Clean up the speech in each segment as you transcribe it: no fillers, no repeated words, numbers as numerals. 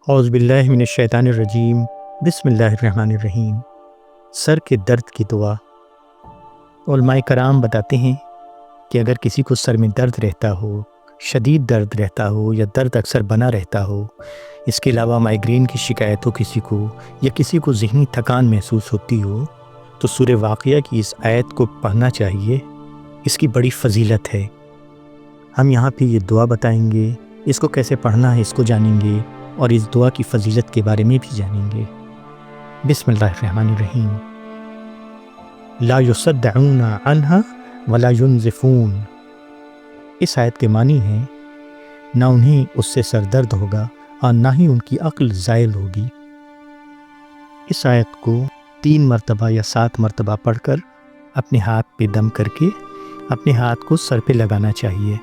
اعوذ باللہ من الشیطان الرجیم، بسم اللہ الرحمن الرحیم۔ سر کے درد کی دعا۔ علماء کرام بتاتے ہیں کہ اگر کسی کو سر میں درد رہتا ہو، شدید درد رہتا ہو یا درد اکثر بنا رہتا ہو، اس کے علاوہ مائیگرین کی شکایت ہو کسی کو، یا کسی کو ذہنی تھکان محسوس ہوتی ہو، تو سورہ واقعہ کی اس آیت کو پڑھنا چاہیے۔ اس کی بڑی فضیلت ہے۔ ہم یہاں پہ یہ دعا بتائیں گے، اس کو کیسے پڑھنا ہے اس کو جانیں گے، اور اس دعا کی فضیلت کے بارے میں بھی جانیں گے۔ بسم اللہ الرحمن الرحیم۔ لا یصدعون عنہا ولا ینزفون۔ اس آیت کے معنی ہیں نہ انہیں اس سے سر درد ہوگا اور نہ ہی ان کی عقل زائل ہوگی۔ اس آیت کو 3 مرتبہ یا 7 مرتبہ پڑھ کر اپنے ہاتھ پہ دم کر کے اپنے ہاتھ کو سر پہ لگانا چاہیے۔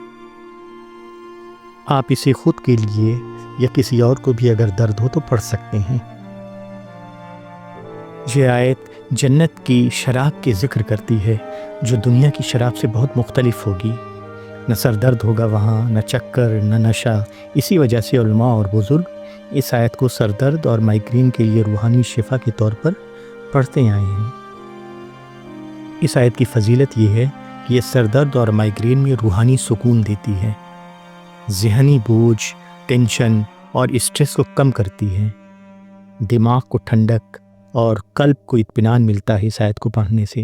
آپ اسے خود کے لیے یا کسی اور کو بھی اگر درد ہو تو پڑھ سکتے ہیں۔ یہ آیت جنت کی شراب کے ذکر کرتی ہے جو دنیا کی شراب سے بہت مختلف ہوگی۔ نہ سر درد ہوگا وہاں، نہ چکر، نہ نشہ۔ اسی وجہ سے علماء اور بزرگ اس آیت کو سر درد اور مائیگرین کے لیے روحانی شفا کے طور پر پڑھتے آئے ہیں۔ اس آیت کی فضیلت یہ ہے کہ یہ سر درد اور مائیگرین میں روحانی سکون دیتی ہے، ذہنی بوجھ، ٹینشن اور اسٹریس کو کم کرتی ہے، دماغ کو ٹھنڈک اور قلب کو اطمینان ملتا ہے اس آیت کو پڑھنے سے۔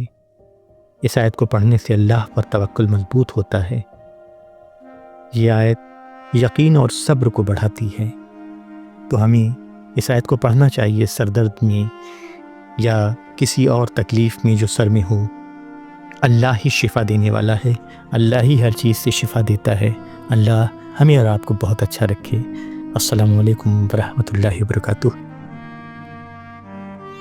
اس آیت کو پڑھنے سے اللہ پر توکل مضبوط ہوتا ہے۔ یہ آیت یقین اور صبر کو بڑھاتی ہے، تو ہمیں اس آیت کو پڑھنا چاہیے سر درد میں یا کسی اور تکلیف میں جو سر میں ہو۔ اللہ ہی شفا دینے والا ہے، اللہ ہی ہر چیز سے شفا دیتا ہے۔ اللہ ہمیں اور آپ کو بہت اچھا رکھے۔ السلام علیکم ورحمۃ اللہ وبرکاتہ۔